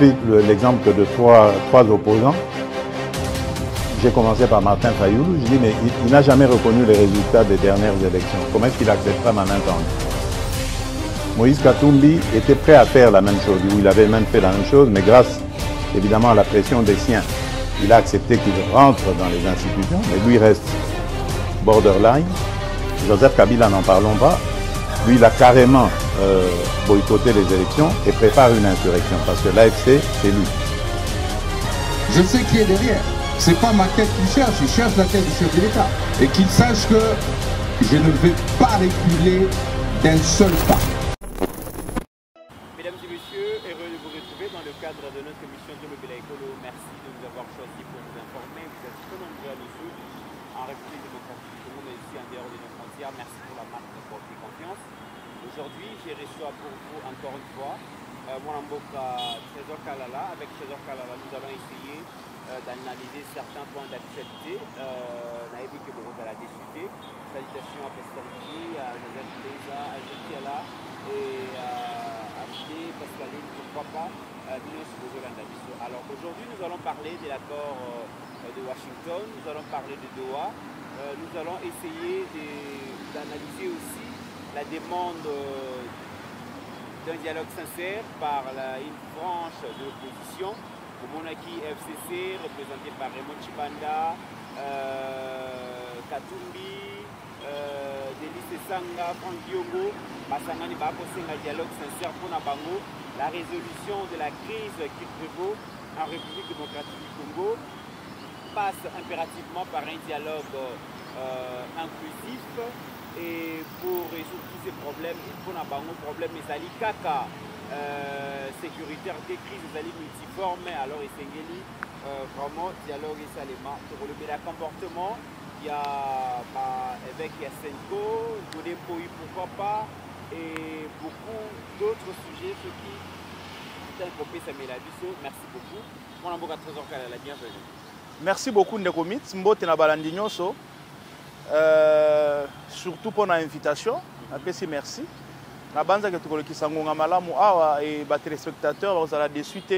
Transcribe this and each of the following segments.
pris l'exemple de trois opposants. J'ai commencé par Martin Fayoulou. Je dis, mais il n'a jamais reconnu les résultats des dernières élections. Comment est-ce qu'il acceptera ma main tendue? Moïse Katumbi était prêt à faire la même chose. Il avait même fait la même chose, mais grâce évidemment à la pression des siens, il a accepté qu'il rentre dans les institutions, mais lui reste borderline. Joseph Kabila, n'en parlons pas. Lui, il a carrément boycotté les élections et prépare une insurrection, parce que l'AFC, c'est lui. Je sais qui est derrière. C'est pas ma tête qu'il cherche, il cherche la tête du chef de l'État. Et qu'il sache que je ne vais pas reculer d'un seul pas. Mesdames et messieurs, heureux de vous retrouver dans le cadre de notre émission de Mobile Écolo. Merci de nous avoir choisi pour nous informer. Vous êtes très nombreux à nous suivre en République démocratique du Congo, mais aussi en dehors de nos frontières. Merci pour la marque de votre confiance. Aujourd'hui, j'ai reçu pour vous encore une fois Mwanamboka Trésor Kalala. Avec Trésor Kalala, nous allons essayer d'analyser certains points d'actualité. Naïbi que vous allez discuter. Salutations à Pestorji, à Joseph Leza, à Jekiala et à Chile, Pascaline, pourquoi pas, Alors aujourd'hui, nous allons parler de l'accord de Washington, nous allons parler de Doha, nous allons essayer d'analyser aussi la demande d'un dialogue sincère par une branche de l'opposition. Monaki FCC, représenté par Raymond Chibanda, Katumbi, Delis Sanga, Franck Diongo, Basangani Bakosenga, dialogue sincère pour Nabango, la résolution de la crise qui prévaut en République démocratique du Congo passe impérativement par un dialogue inclusif. Et pour résoudre tous ces problèmes, il faut Nabango problème Ezali Kaka. Sécuritaire des crises, des alliés multiformes, alors Essengeli, vraiment dialogue et salema. Pour le meilleur comportement, il y a avec Yasenko, Godé Poï, pourquoi pas, et beaucoup d'autres sujets, ceux qui ont compris Samuel Abisso. Merci beaucoup. Mon amboka Trésor Kalala, bienvenue. Merci beaucoup, Ndekomit. Mbote na balandi nyonso. Surtout pour l'invitation. Merci. La bande que tu as dit malamu awa et les téléspectateurs vous allez de suite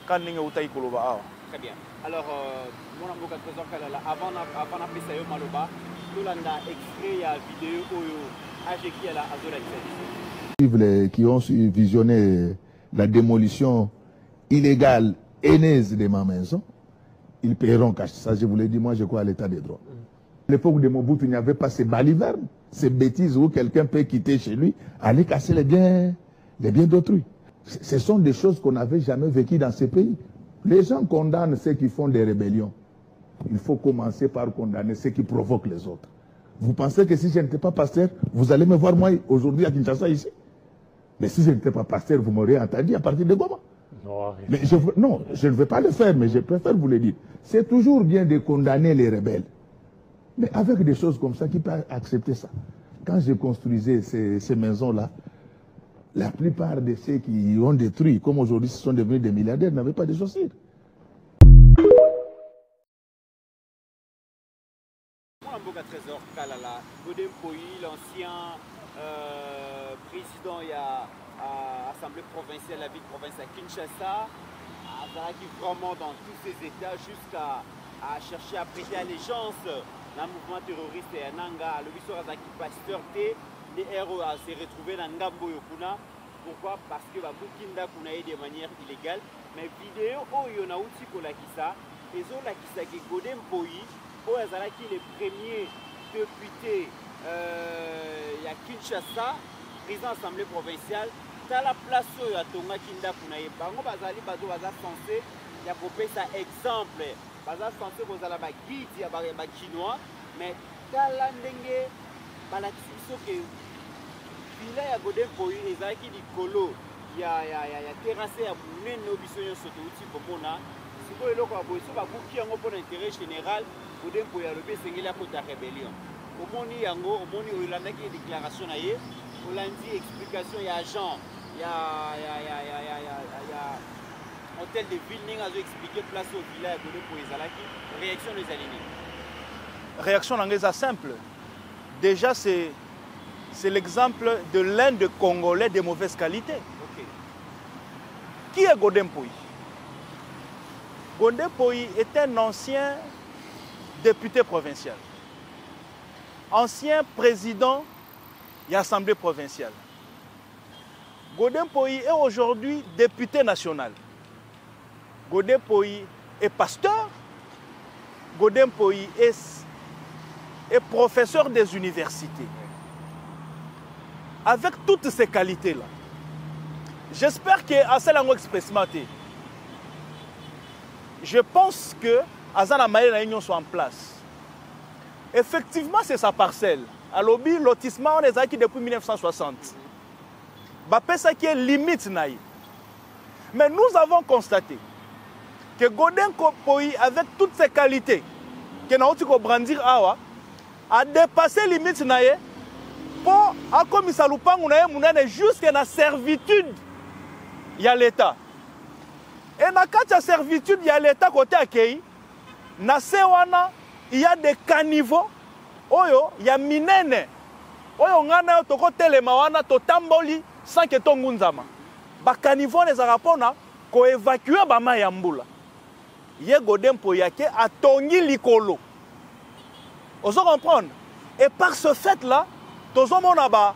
quand vous avez koloba. Très bien. Alors mon amour Trésor Kalala avant d'appeler ça maloba nous l'avons extrait la vidéo qui est la qui ont visionné la démolition illégale haineuse de ma maison, ils paieront cash. Ça je vous l'ai dit, moi je crois à l'état des droits. À l'époque de Mobutu, il n'y avait pas ces balivernes, ces bêtises où quelqu'un peut quitter chez lui, aller casser les biens d'autrui. Ce sont des choses qu'on n'avait jamais vécues dans ces pays. Les gens condamnent ceux qui font des rébellions. Il faut commencer par condamner ceux qui provoquent les autres. Vous pensez que si je n'étais pas pasteur, vous allez me voir moi aujourd'hui à Kinshasa ici? Mais si je n'étais pas pasteur, vous m'auriez entendu à partir de Goma. Mais non, je ne veux pas le faire, mais je préfère vous le dire. C'est toujours bien de condamner les rebelles. Mais avec des choses comme ça, qui peut accepter ça? Quand je construisais ces maisons-là, la plupart de ceux qui ont détruit, comme aujourd'hui ce sont devenus des milliardaires, n'avaient pas de chaussures. Mwanamboka Trésor Kalala, Godé Poï, l'ancien président à l'Assemblée provinciale, la ville provinciale à Kinshasa, qui vraiment dans tous ces états jusqu'à chercher à prêter allégeance dans le mouvement terroriste et Nanga, le Bissor Azaki Pasteur T, les héros s'est retrouvé dans Ngambo Yokuna. Pourquoi? Parce que Babukinda Kunaï de manière illégale. Mais vidéo, il y a aussi pour la Kissa, et la Kissa qui Godem Poï, Azalaki les premiers députés à Kinshasa, président de l'Assemblée provinciale, dans la place où il y a Tonga Kinda Kunaï. Bango Bazali Bazo Baza censé, il y a pour ça exemple. Baza censé vous allez ba guide ya ba chinois mais tala ndenge balakisi biso ke villa ya Godem Poï ezalaki likolo ya terrasse ya munene biso nyonso touti komona sikoyo eloko ya boye so babuki yango mpona intérêt général Godem Poï alobi esengeli akota rébellion omoni yango omoni oyolandaki déclaration na ye olandi explication ya agent ya hôtel de ville, a expliqué place au village pour les Alaki. Réaction des alignés. Réaction anglaise simple. Déjà, c'est l'exemple de l'un des Congolais de mauvaise qualité. Okay. Qui est Godem Poï? Godin Poyi est un ancien député provincial, ancien président de l'Assemblée provinciale. Godin Poyi est aujourd'hui député national. Godin Poyi est pasteur. Godin Poyi est professeur des universités. Avec toutes ces qualités-là, j'espère que Aselango Express Maté, je pense que Azana Maïla soit en place. Effectivement, c'est sa parcelle. À l'objet, lotissement, on est acquis depuis 1960. C'est ça qui est limite. Mais nous avons constaté que Godin Poyi, avec toutes ses qualités, que nous avons brandir a dépassé limite pour comme ça jusqu'à la servitude il y a l'État. Et dans la servitude il y a l'État côté accueilli, il y a des caniveaux, il y a minene, ngana toko telema wana to tamboli sans que tongunzama. Ba caniveaux les arapona ko évacuer ba mai ya mbula. Ye Godin Poyi yake atongi likolo. Vous comprenez? Et par ce fait-là, tout le monde a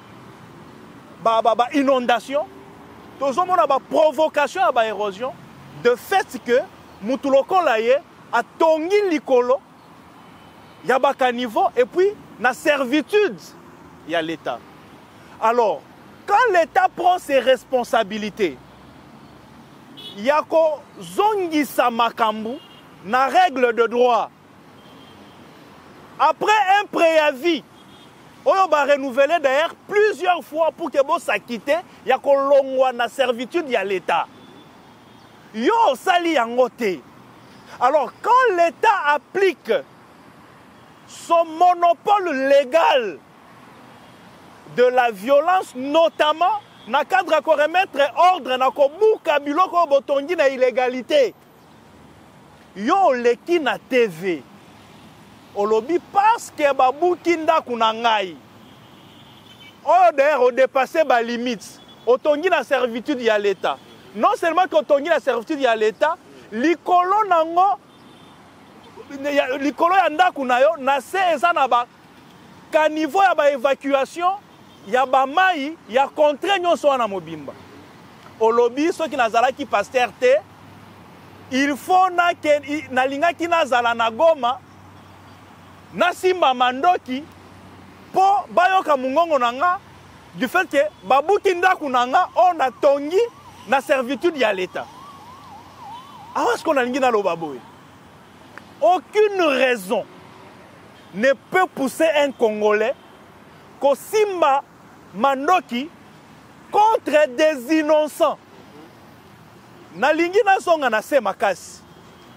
une inondation, tout le monde a une provocation, une érosion, de fait que Moutuloko a tongi likolo, il y a un niveau, et puis, la servitude, il y a l'État. Alors, quand l'État prend ses responsabilités, il y a que Zongisa Makambu, na règle de droit. Après un préavis, on va renouveler d'ailleurs plusieurs fois pour que vous s'acquittez, il y a que la servitude, il y a l'État. Yo sali yangote. Alors, quand l'État applique son monopole légal de la violence, notamment, na cadre de remettre ordre, na ko buka biloko botongi na illégalité. Yo leki na TV. Olobi parce que babukinda kunangai. Oh d'ailleurs, on dépassé ma limite. Otongi na servitude ya l'État. Non seulement qu'otongi na servitude ya l'État, likolo nango, likolo ya ndaku na yo, na se eza na ba caniveau ya ba évacuation, ya ba mai, ya contre nyonso wana mobimba. Olobi ceux qui nazalaki pasteur te, il faut na linga ki nazala na Goma, na simba mandoki po bayoka mungongo nanga du fait que babuki ndaku nanga on a tongi na servitude ya l'État. Alors est-ce qu'on a lingi na lobaboy? Aucune raison ne peut pousser un Congolais ko simba mandoki contre des innocents. Na lingi na songa na se makasi.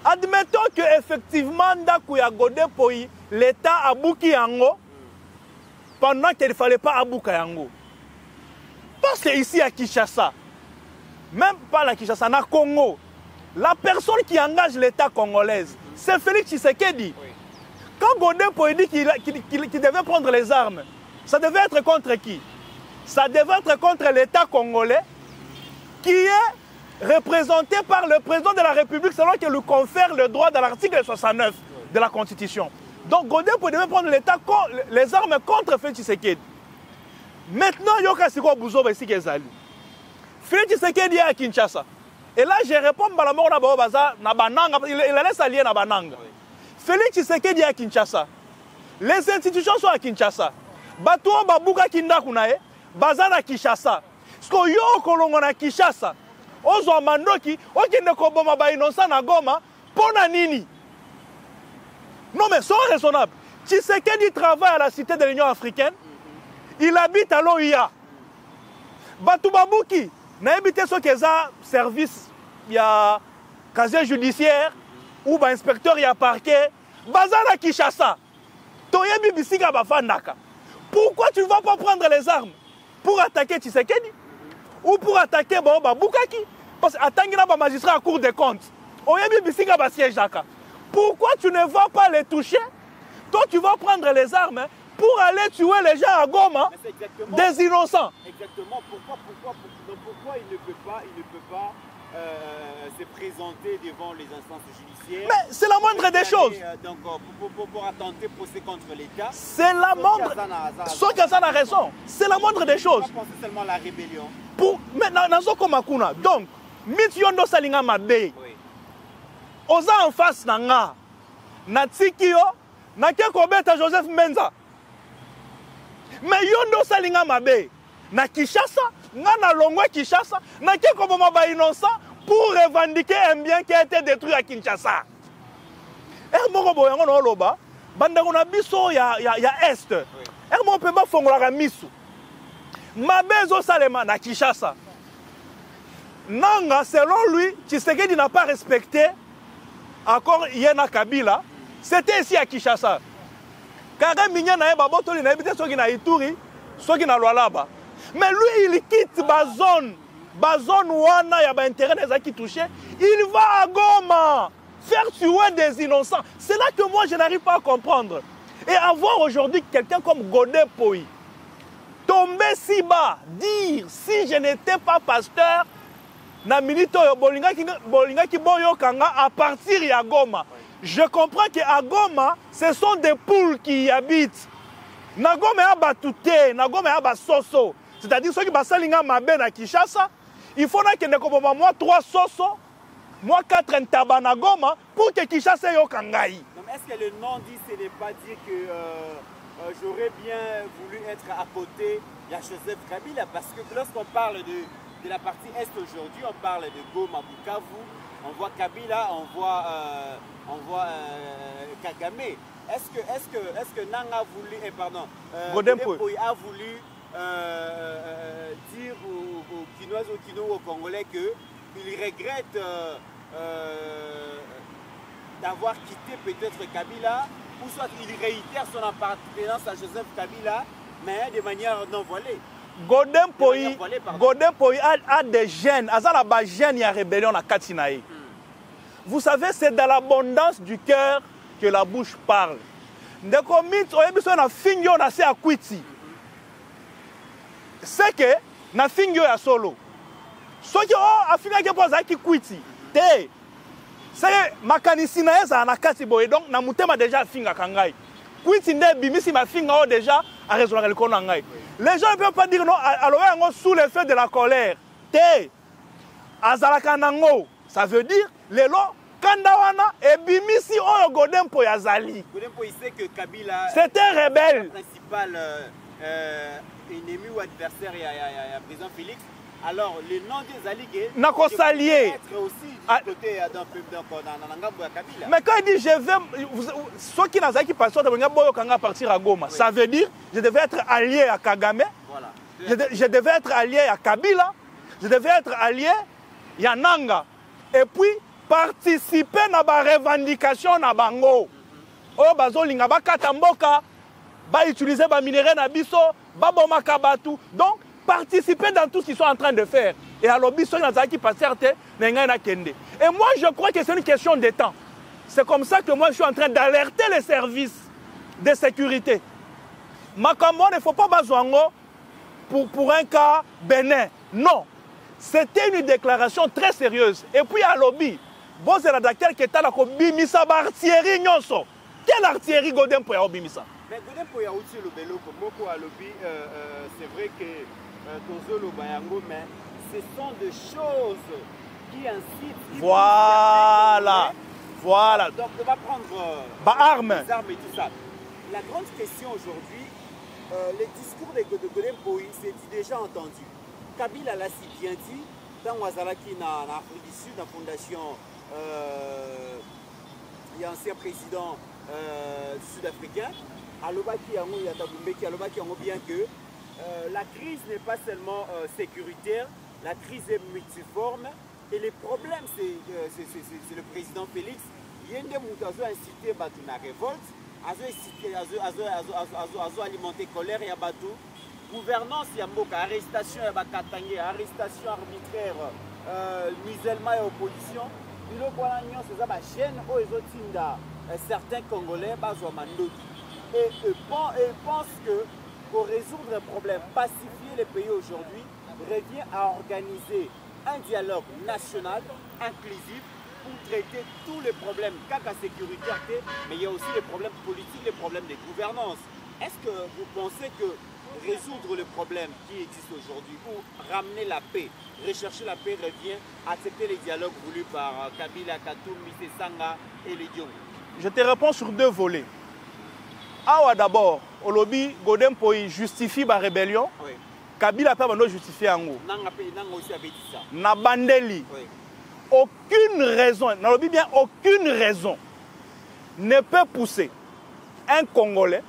Admettons que effectivement ndaku ya Godin Poyi l'État a bouki yango pendant qu'il ne fallait pas abouka yango. Parce que ici à Kinshasa, même pas à Kinshasa, na Congo, la personne qui engage l'État congolaise, c'est Félix Tshisekedi. Oui. Quand Godin Poyi dit qu'il devait prendre les armes, ça devait être contre qui? Ça devait être contre l'État congolais qui est représenté par le président de la République selon qu'il lui confère le droit dans l'article 69 de la Constitution. Donc Godin Poyi devait prendre les armes contre Félix Tshisekedi. Maintenant, il y a Siko Bouzo ici qui est allé. Félix Tshisekedi est à Kinshasa. Et là, je réponds à la mort na Bananga, il laisse allier na Bananga. Félix Tshisekedi est à Kinshasa. Les institutions sont à Kinshasa. Batou Babuka Kindakunae, Bazana Kinshasa. Ce que yo kolongo na Kinshasa. Ozo mandoki, okende koboma ba innocent na Goma, pona nini? Non mais c'est raisonnable. Tshisekedi travaille à la Cité de l'Union africaine. Il habite à l'OIA. Batou Babouki, n'a habité ce que ça service, il y a casier judiciaire ou ba inspecteur il y a parquet. Bazana Kinshasa. Toyebi bisika bafandaka. Pourquoi tu ne vas pas prendre les armes pour attaquer Tshisekedi ou pour attaquer Boukaki? Parce que attaquer un magistrat à Cour des comptes. Pourquoi tu ne vas pas les toucher? Toi, tu vas prendre les armes pour aller tuer les gens à Goma, des innocents. Exactement. Pourquoi il ne peut pas se présenter devant les instances judiciaires. Mais c'est la moindre des choses. Donc, pour attenter procès contre l'État. C'est la moindre. Sauf que ça a raison. C'est la moindre des choses. Je pense seulement à la rébellion. Mais Nazoko Makuna. Donc, Mityondo Salinga Mabe. Oza en face Nanga. Natikio. Nakeko Beta Joseph Menza. Mais Yondo Salinga Mabe. Na Kinshasa. Nana Longwe Kinshasa. Nakeko Bomaba innocent. Pour revendiquer un bien qui a été détruit à Kinshasa. Et moi, je suis là, bandako na biso ya est. Et moi, je peux pas faire la misu. Ma bezo salema na Kinshasa. Nanga, selon lui, Tshisekedi n'a pas respecté encore Yena Kabila. C'était ici à Kinshasa. Car Minya na eba botoli na ebite soki na Ituri, soki na Lualaba. Mais lui, il quitte ma zone. Bazon wana ya ba intérêt des qui touchés, il va à Goma faire tuer des innocents. C'est là que moi je n'arrive pas à comprendre. Et avoir aujourd'hui quelqu'un comme Godin Poi tomber si bas, dire si je n'étais pas pasteur, na minito bolinga ki boyo kanga à partir ya Goma. Je comprends que à Goma, ce sont des poules qui y habitent. Na Goma ya batute, na Goma ya basoso. C'est-à-dire ceux qui basalinga mabe na Kinshasa. Il faut que nous moi 3 soso, moi 4 ntabana Goma pour que Kinshasa yo kangai. Est-ce que le non dit ce n'est pas dire que j'aurais bien voulu être à côté de Joseph Kabila parce que lorsqu'on parle de la partie est aujourd'hui, on parle de Goma, Bukavu, on voit Kabila, on voit Kagame. Est-ce que Nanga a voulu, Godin Poi a voulu dire aux Kinoises, aux Kino, aux Congolais qu'il regrette d'avoir quitté peut-être Kabila, ou soit il réitère son appartenance à Joseph Kabila, mais de manière non voilée. Godin Poi a des gènes, azala ba gène ya rébellion na Katinaï. Vous savez, c'est dans l'abondance du cœur que la bouche parle. Ndeko mit oyebiso na fingyo na se akwiti. C'est que na fingyo ya solo. Soki o afinga ke poza ki kwiti. Te. C'est makanisi na eza na kati boye donc na mutema déjà finga kangai. Kwiti nde bimisi ma finga o déjà a résoudre le kono ngai. Les gens ne peuvent pas dire non alors yango sous l'effet de la colère. Te. Azalaka nango, ça veut dire lelo kandawana e bimisi oyo Godin Poi azali. Godin Poi sait que Kabila c'est un rebelle. Principal ennemi ou adversaire, il y a président Félix. Alors, le nom des alliés, Nako s'allier aussi du côté dans Kabila. Mais quand il dit je vais, ceux qui n'ont pas passé de partir à Goma, oui. Ça veut dire je devais être allié à Kagame, voilà. Je devais être allié à Kabila, je devais être allié à Nanga, et puis participer à la revendication na bango. Oh bazo linga ba katamboka, ba utiliser ba minerai na biso. Donc, participer dans tout ce qu'ils sont en train de faire. Et à l'objet, qui passe. Et moi, je crois que c'est une question de temps. C'est comme ça que moi, je suis en train d'alerter les services de sécurité. Makambo, il ne faut pas besoin pour un cas bénin. Non. C'était une déclaration très sérieuse. Et puis, à l'objet, bon, c'est la docteur qui est à la bimisa artillerie nyonso. Quelle artillerie Godin Poi bimisa? Mais Godin Poi a aussi le vélo comme beaucoup à l'objet. C'est vrai que Tozo le Bayango, mais ce sont des choses qui incitent. Voilà. Voilà. Donc on va prendre armes et tout ça. La grande question aujourd'hui, les discours de Godin Poi, c'est déjà entendu. Kabila l'a si bien dit, dans Wazalaki, en Afrique du Sud, la fondation, il y a un ancien président sud-africain, Alobaki Yango Yatabumbeki, Alobaki Yango, bien que la crise n'est pas seulement sécuritaire, la crise est multiforme et les problèmes, c'est le président Félix. Yende Moutazo a incité la révolte, a alimenté colère et Batou. Gouvernance, il y a Mboka, arrestation, il y a arrestation arbitraire, musulman et opposition. Il y a une chaîne où certains Congolais et pensent que pour résoudre un problème, pacifier les pays aujourd'hui, revient à organiser un dialogue national, inclusif, pour traiter tous les problèmes, cas de sécurité, mais il y a aussi les problèmes politiques, les problèmes de gouvernance. Est-ce que vous pensez que résoudre les problèmes qui existent aujourd'hui ou ramener la paix, rechercher la paix revient à accepter les dialogues voulus par Kabila, Katoum, Missé Sanga et les Diom? Je te réponds sur deux volets. Awa d'abord, au lobby, Godem Poi justifie la rébellion. Oui. Kabila peut pas justifier en haut. Nanga aussi avait dit ça. Na Bandeli. Oui. Aucune raison, bien aucune raison ne peut pousser un Congolais,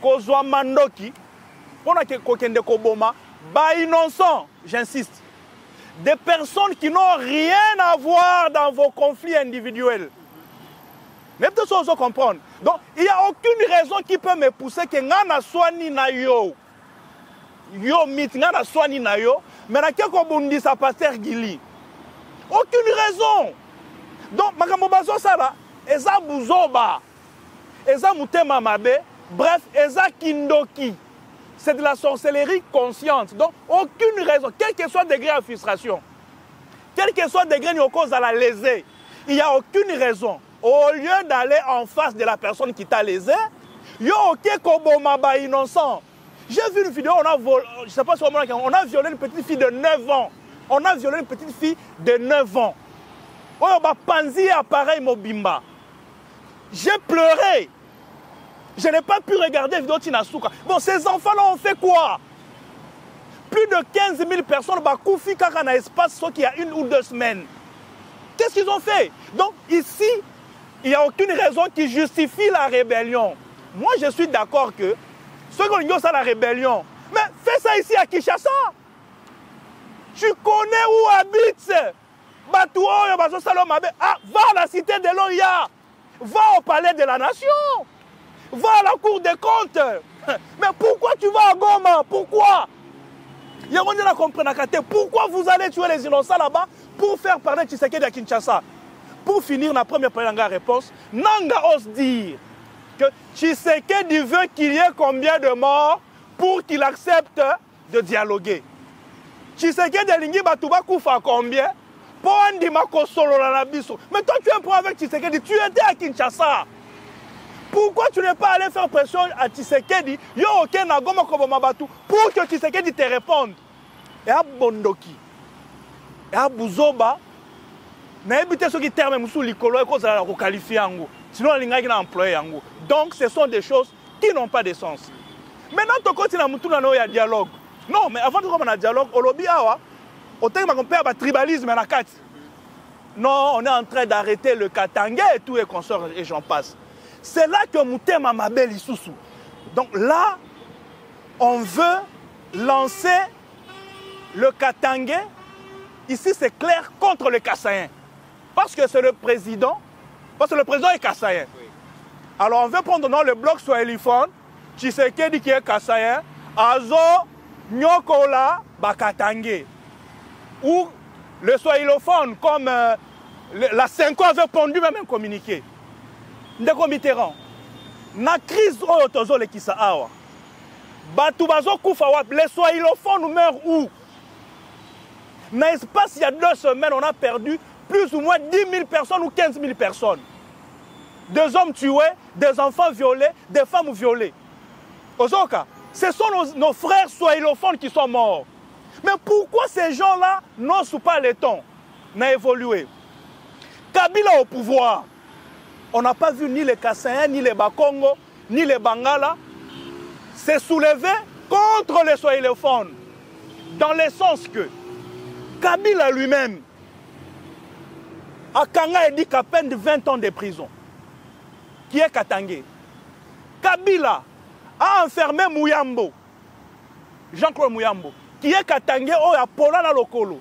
Kozwa Mandoki, pour que Koboma, innocent, j'insiste, des personnes qui n'ont rien à voir dans vos conflits individuels. Mais peut-être que vous comprendre. Donc, il n'y a aucune raison qui peut me pousser que Ngana Swani na yo. Yo mit Ngana Swani na yo, mais na keko bundi sa pasteur Gili. Aucune raison. Donc, Makamobazo Sala, Eza Bouzoba, Eza Mutema Mabe, bref, Eza Kindoki. C'est de la sorcellerie consciente. Donc, aucune raison, quel que soit le degré de frustration, quel que soit le degré de cause à la lésée, il n'y a aucune raison. Au lieu d'aller en face de la personne qui t'a lésé, yo ok Kobomaba innocent. J'ai vu une vidéo, je ne sais pas si on a violé une petite fille de 9 ans. On a violé une petite fille de 9 ans. On a panzi appareil Mobimba. J'ai pleuré. Je n'ai pas pu regarder la vidéo Tinasuka. Bon, ces enfants-là ont fait quoi? Plus de 15 000 personnes ont fait dans l'espace, sauf qu'il y a 1 ou 2 semaines. Qu'est-ce qu'ils ont fait? Donc ici, il n'y a aucune raison qui justifie la rébellion. Moi, je suis d'accord que ceux qui ont dit ça, la rébellion, mais fais ça ici à Kinshasa. Tu connais où habite Batou, ah, va à la cité de l'Oya. Va au palais de la nation. Va à la cour des comptes. Mais pourquoi tu vas à Goma? Pourquoi? Pourquoi vous allez tuer les innocents là-bas pour faire parler Tshisekedi à Kinshasa? Pour finir, la première réponse, Nanga ose dire que Tshisekedi veut qu'il y ait combien de morts pour qu'il accepte de dialoguer. Tshisekedi Lingi Batouba Koufa combien? Pour Andima Kosolo la Biso. Mais toi, tu es un problème avec Tshisekedi. Tu étais à Kinshasa. Pourquoi tu n'es pas allé faire pression à Tshisekedi yo ok na Goma Koboma Batou pour que Tshisekedi te réponde? Et à Bondoki, et à Bouzoba, n'a évité ceux qui terminent sous l'icolo et qu'on a qualifié en haut. Sinon, les gens ont employé en haut. Donc, ce sont des choses qui n'ont pas de sens. Maintenant, tu continues à il y a dialogue. Non, mais avant de commencer un dialogue, au lobby, autant qu'on perd le tribalisme à la carte. Non, on est en train d'arrêter le Katanga et tout, et consorts, et j'en passe. C'est là que Moutema Mabel Issoussou. Donc là, on veut lancer le Katanga. Ici, c'est clair contre le Kassaïen. Parce que c'est le président. Parce que le président est Kassaïen. Oui. Alors on veut prendre le bloc Swahiliphone. Tshisekedi qui est Kassaïen. Azo, Nyokola, Bakatangé. Ou le Swahilophone, comme la 5 ans avait pondu même un communiqué. Ndeko Mitterrand. Na crise otozo le kisa awa. Batubazo Koufawa, les Swahilophones meurent où? Dans l'espace, il y a 2 semaines, on a perdu plus ou moins 10 000 personnes ou 15 000 personnes. 2 hommes tués, des enfants violés, des femmes violées. Ozoka, ce sont nos frères swahilophones qui sont morts. Mais pourquoi ces gens-là n'osent pas le temps, n'ont évolué? Kabila au pouvoir. On n'a pas vu ni les Kassaïens, ni les Bakongo, ni les Bangala se soulever contre les swahilophones. Dans le sens que Kabila lui-même a Kanga dit qu'à peine de 20 ans de prison, qui est Katangé. Kabila a enfermé Mouyambo, Jean-Claude Mouyambo, qui est Katangé au Polana Lokolo.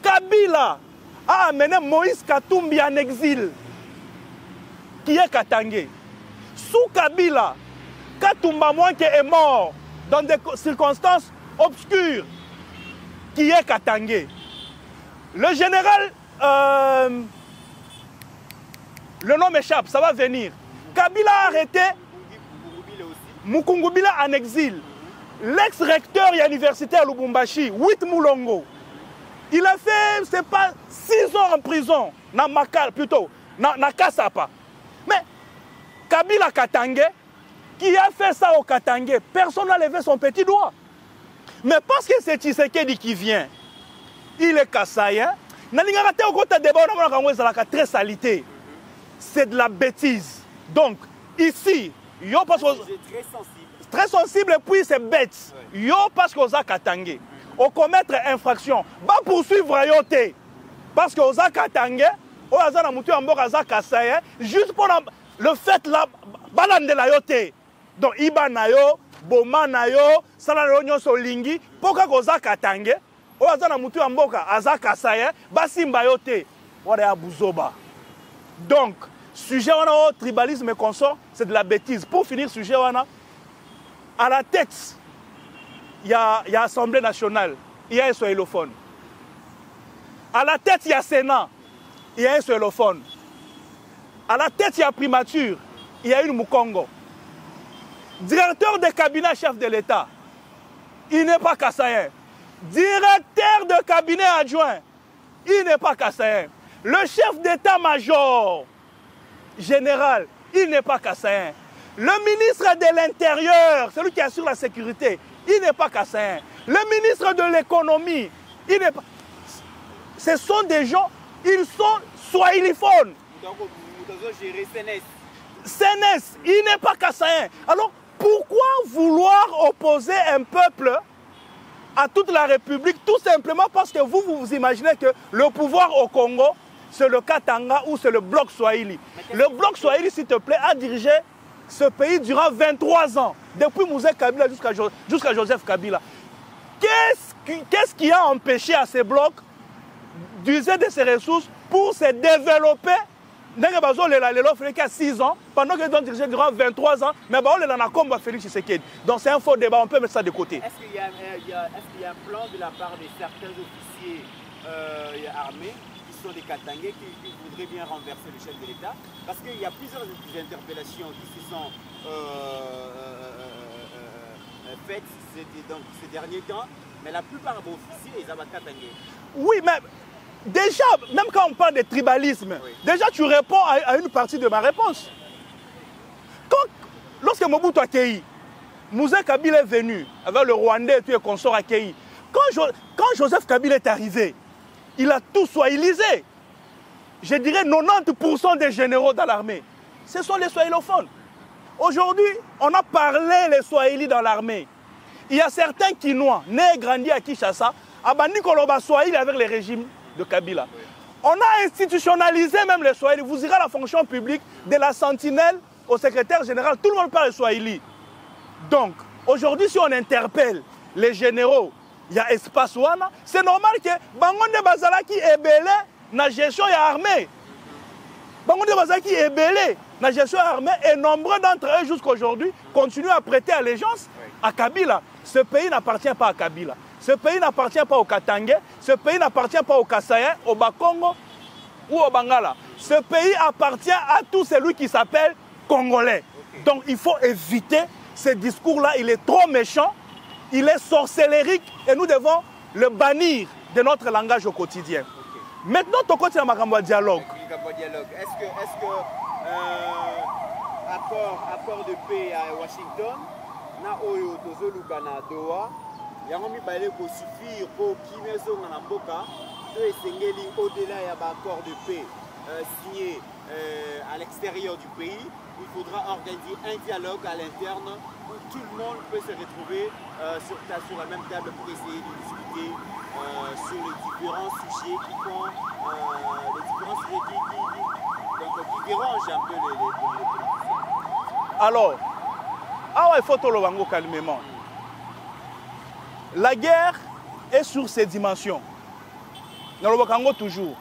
Kabila a amené Moïse Katumbi en exil, qui est Katangé. Sous Kabila, Katumba Mwanke est mort dans des circonstances obscures, qui est Katangé. Le général, le nom m'échappe, ça va venir. Kabila a arrêté Mukungubila en exil. L'ex-recteur de l'université à Lubumbashi, 8 Moulongo, Il a fait, c'est pas 6 ans en prison, na Makala plutôt, na Kasapa. Mais Kabila Katangé, qui a fait ça au Katangé, personne n'a levé son petit doigt. Mais parce que c'est Tshisekedi qui vient, il est kassaïen, très salité. C'est de la bêtise. Donc, ici, yo parce que très sensible et puis c'est bête. Yo parce qu'on a Katangé. On commettre infraction. Va poursuivre Yoté. Parce qu'on a Katangé, on a mutu en boka kassaïen, juste pour le fait là, balande la Yoté. Donc, Iba Nayo, Boma Nayo, Salano Nyoso Lingi, pourquoi qu'on a Katangé? Oazana mutu amboka azaka saye basimba yote wala ya buzoba. Donc sujet wana au tribalisme et consort, c'est de la bêtise. Pour finir sujet wana, à la tête il y a Assemblée nationale, il y a un swahilofone. À la tête il y a Sénat, il y a un swahilofone. À la tête il y a primature, il y a une Mukongo. Directeur de cabinet chef de l'État, il n'est pas kassaïen. Directeur de cabinet adjoint, il n'est pas kassaïen. Le chef d'état-major général, il n'est pas kassaïen. Le ministre de l'Intérieur, celui qui assure la sécurité, il n'est pas kassaïen. Le ministre de l'économie, il n'est pas... Ce sont des gens, ils sont swahiliphones. Donc, vous devez gérer CNS, il n'est pas kassaïen. Alors, pourquoi vouloir opposer un peuple à toute la République, tout simplement parce que vous imaginez que le pouvoir au Congo, c'est le Katanga ou c'est le bloc Swahili. Le bloc Swahili, s'il te plaît, a dirigé ce pays durant 23 ans, depuis Mouzé Kabila jusqu'à Joseph Kabila. Qu'est-ce qui a empêché à ces blocs d'user de ces ressources pour se développer? Il y a 6 ans, pendant qu'ils ont dirigé durant 23 ans, mais on est comme Félix Tshisekedi. Donc c'est un faux débat, on peut mettre ça de côté. Est-ce qu'il y a un plan de la part de certains officiers armés qui sont des Katangais qui voudraient bien renverser le chef de l'État? Parce qu'il y a plusieurs interpellations qui se sont faites ces derniers temps, mais la plupart des officiers, ils ont Katangais. Oui, mais... Déjà, même quand on parle de tribalisme, oui. Déjà tu réponds à une partie de ma réponse. Lorsque Mobutu accueilli, Mouzé Kabila est venu avec le Rwandais et tout et consort accueilli. Quand Joseph Kabila est arrivé, il a tout swahilisé. Je dirais 90% des généraux dans l'armée, ce sont les swahilophones. Aujourd'hui, on a parlé les Swahili dans l'armée. Il y a certains Kinois, nés et grandis à Kinshasa, abandonnent Koloba Swahili avec les régimes de Kabila. Oui. On a institutionnalisé même les Swahili. Vous irez à la fonction publique, de la sentinelle au secrétaire général, tout le monde parle Swahili. Donc, aujourd'hui, si on interpelle les généraux, il y a espace ouana, c'est normal que Bangonde Bazalaki est belé dans la gestion et armée. Bangonde Bazalaki est belé dans la gestion et armée et nombreux d'entre eux jusqu'à aujourd'hui continuent à prêter allégeance à Kabila. Ce pays n'appartient pas à Kabila. Ce pays n'appartient pas au Katangé, ce pays n'appartient pas au Kassaïen, au Bakongo ou au Bangala. Ce pays appartient à tout celui qui s'appelle Congolais. Okay. Donc il faut éviter ce discours-là, il est trop méchant, il est sorcellérique et nous devons le bannir de notre langage au quotidien. Okay. Maintenant, tu continues à dialogue. Est-ce que accord de paix à Washington, na oyo tozoluka Doha, yango mibale ko suffire pour kimezo na mboka to esengeli au-delà ya ba accord de paix signé à l'extérieur du pays. Il faudra organiser un dialogue à l'interne où tout le monde peut se retrouver sur la même table pour essayer de discuter sur les différents sujets qui font les différents sujets qui dérangent un peu les politiciens. Alors, il faut tout le monde calmement. La guerre est sur ses dimensions. Dans le Congo toujours.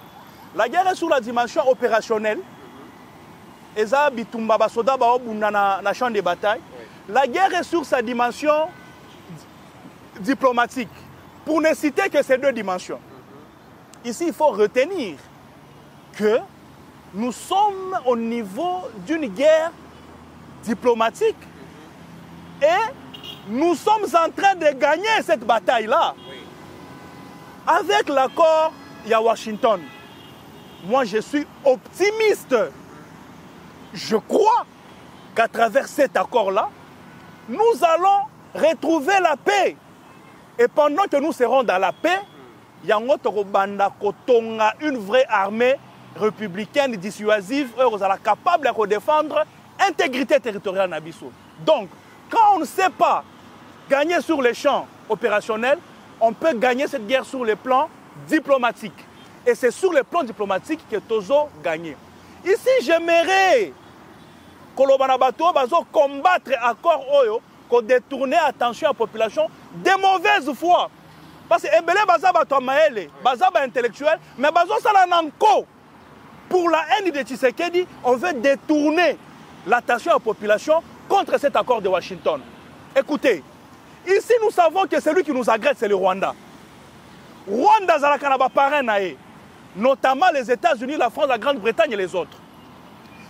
La guerre est sur la dimension opérationnelle. Et ça, na champ de bataille. La guerre est sur sa dimension diplomatique. Pour ne citer que ces deux dimensions. Ici, il faut retenir que nous sommes au niveau d'une guerre diplomatique et nous sommes en train de gagner cette bataille-là. Oui. Avec l'accord, il y a Washington. Moi, je suis optimiste. Je crois qu'à travers cet accord-là, nous allons retrouver la paix. Et pendant que nous serons dans la paix, il y a une vraie armée républicaine dissuasive capable de défendre l'intégrité territoriale Nabiso. Donc, quand on ne sait pas gagner sur les champs opérationnels, on peut gagner cette guerre sur le plan diplomatique. Et c'est sur le plan diplomatique que Tozo gagne. Ici, j'aimerais que l'on combattre l'accord Oyo, qu'on détourne attention à la population de mauvaise foi. Parce que Ebele Bazaba Tomaele, Bazaba intellectuel, mais Bazo Salananko. Pour la haine de Tshisekedi, on veut détourner l'attention à la population contre cet accord de Washington. Écoutez, ici nous savons que celui qui nous agresse, c'est le Rwanda. Rwanda Zalakanaba parrain, notamment les États-Unis, la France, la Grande-Bretagne et les autres.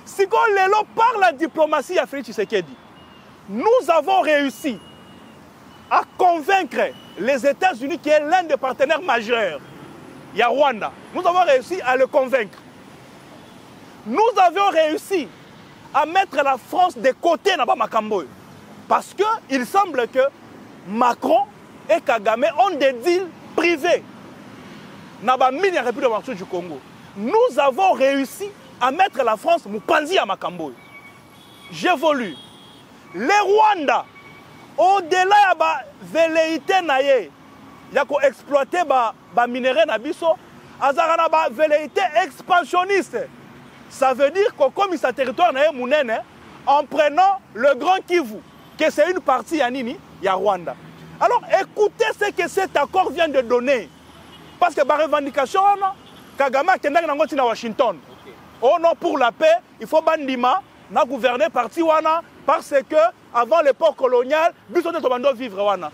Si on l'élo par la diplomatie à Félix Tshisekedi, nous avons réussi à convaincre les États-Unis, qui est l'un des partenaires majeurs. Il y a Rwanda. Nous avons réussi à le convaincre. Nous avons réussi à mettre la France de côté dans Makambo. Parce qu'il semble que Macron et Kagame ont des deals privés dans la République démocratique du Congo. Nous avons réussi à mettre la France Mupanzi à Makambo. J'évolue. Les Rwanda, au-delà de la velléité, il y a exploiter les minéraux nabiso, il y a une velléité expansionniste. Ça veut dire que comme ce territoire en prenant le Grand Kivu, que c'est une partie il y a Rwanda. Alors écoutez ce que cet accord vient de donner. Parce que la revendication, Kagame est à Washington. Oh non, pour la paix, il faut bandima, na gouverner parti wana, parce que avant l'époque coloniale, Bissot de vivre wana.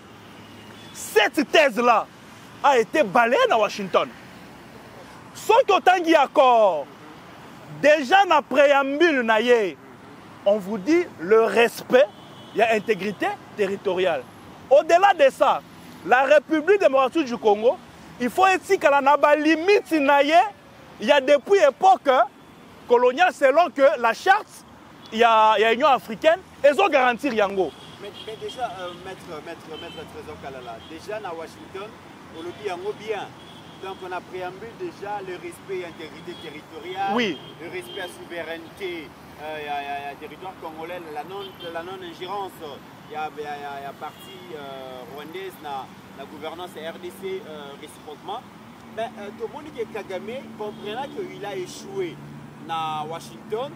Cette thèse-là a été balayée à Washington. Sans qu'autant qu'il y a accord, déjà dans le préambule, on vous dit le respect, il y a intégrité territoriale. Au-delà de ça, la République démocratique du Congo, il faut être qu'il y a une limite, il y a depuis l'époque coloniale, selon que la charte, il y a l'Union africaine, ils ont garanti Yango. Mais déjà, maître Trésor Kalala, déjà à Washington, on le dit Yango bien. Donc on a préambule déjà le respect à l'intégrité territoriale, oui. Le respect à la souveraineté territoire congolais, la non-ingérence. Il y a partie rwandaise dans la gouvernance RDC réciproquement. Mais tout le monde qui est Kagame comprenant qu'il a échoué à Washington.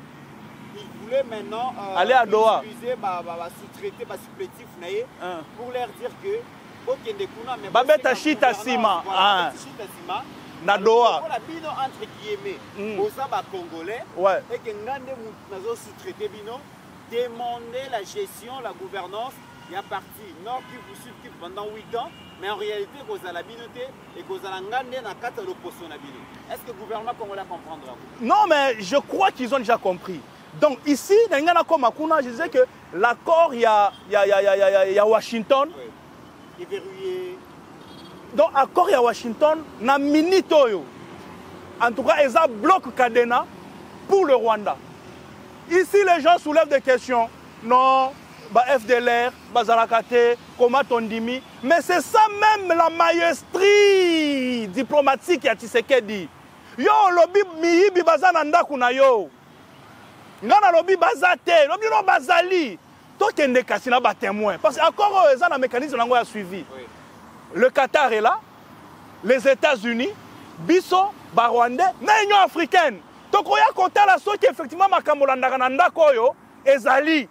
Il voulait maintenant aller à Doha, utiliser sous-traiter, supplétif pour leur dire que Babeta Chita Sima na Doha entre guillemets aux Congolais et que nous sous-traité bino demander la gestion, la gouvernance. Il y a parti Nord Kivu, Sud Kivu pendant 8 ans, mais en réalité, vous avez la binoté et vous avez la carte de l'opposition. Est-ce que le gouvernement congolais comprendra? Non, mais je crois qu'ils ont déjà compris. Donc ici, je disais que l'accord, il y a Washington. Oui. Il est verrouillé. Donc l'accord, il y a Washington, na minute. En tout cas, ils ont bloqué Kadena pour le Rwanda. Ici, les gens soulèvent des questions. Non, FDLR, Bazarakate, Koma Tondimi. Mais c'est ça même la maïstrie diplomatique à Tshisekedi. Yo, lobby miyibi bazananda kuna yo. Ngana lobby bazate, lobby no bazali. Toi qui es cassé ba témoin. Parce que encore ils ont un mécanisme lango a suivi. Oui. Le Qatar est là, les États-Unis, Bisso, Rwandais, l'Union africaine. Donc on y a compté la sorte effectivement makamolanda kananda koyo ezali.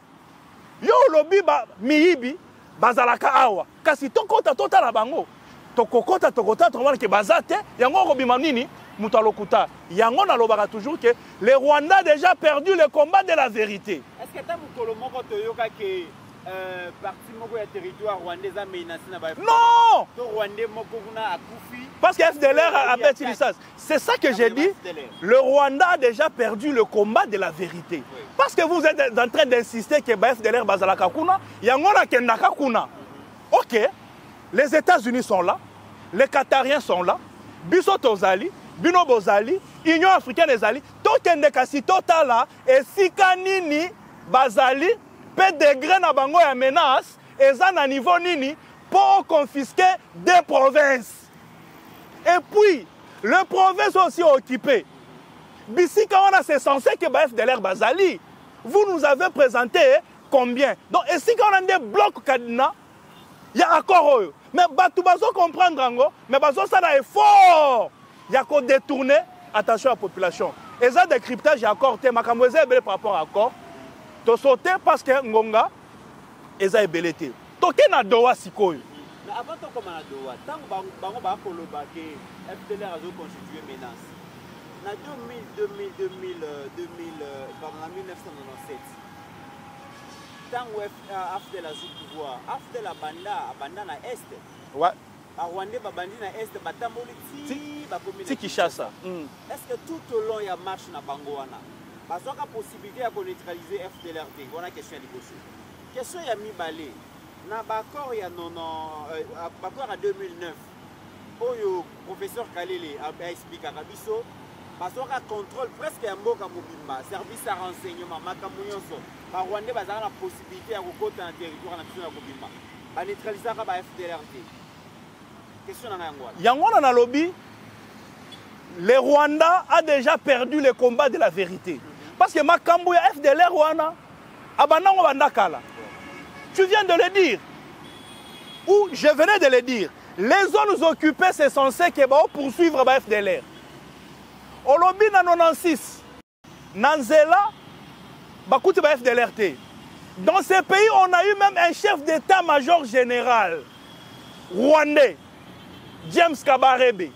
Yo lobby ba miyibi bazalaka awa. Kasi tokota tota la bango. Tokokota tokoma ke bazate yango robima nini mutalokuta. Yango na lobaka toujours que les Rwandais a déjà perdu le combat de la vérité. Est-ce que tu as moko toyoka que parti moko ya territoire rwandais a menacé na ba? Non! To Rwandais moko kuna akufi. Parce que FDLR a bâti l'issance. C'est ça que j'ai dit. Le Rwanda a déjà perdu le combat de la vérité. Oui. Parce que vous êtes en train d'insister que FDLR bazalaka kuna, yangona kendaka kuna. OK. Les États-Unis sont là, les Qatariens sont là, biso tozali bino bozali Union africaine ezali tokende kasi totala esika nini bazali pe degré na bango ya menace eza na niveau nini pour confisquer des provinces. Et puis le province aussi occupé bisika wana c'est censé que ba FDLR bazali. Vous nous avez présenté combien? Donc esika on a des blocs kadina il y a accord mais batu bazo comprendre ngo mais bazo ça na effort il y a qu'on détourner attention à la population et ça décryptage accord te makambo eza ebele par rapport à accord to sauter parce que ngonga eza ebele te toke na doa sikoyo mais avant to comme na doa tant bango ba koloba ke FDLR azo constituer menace na 1997 tant after la pouvoir after la banda na est ouais a Rwanda babandi na est batamboli ti ba commune ti Kinshasa est-ce que tout au long ya marche na bango wana bazoka possibilité ya ko neutraliser FDLR wana question ya liboso question ya mibale na bakor ya bakor en 2009 oyo professeur Kalele a expliqué à biso bazoka contrôle presque ya mboka mobimba service à renseignement makambo nyonso ba Rwanda bazaka na possibilité ya kokota na territoire na biso ya mobimba ba neutraliser ka ba FDLR. Question na yango yango na lobby le Rwanda a déjà perdu le combat de la vérité parce que makambo ya FDLR wana abanango bandakala. Tu viens de le dire ou je venais de le dire. Les zones occupées, c'est censé que poursuivre la FDLR. Au lobby na 96, Nanzela, bakouti ba FDLR. Dans ces pays, on a eu même un chef d'état-major général rwandais, James Kabarebe.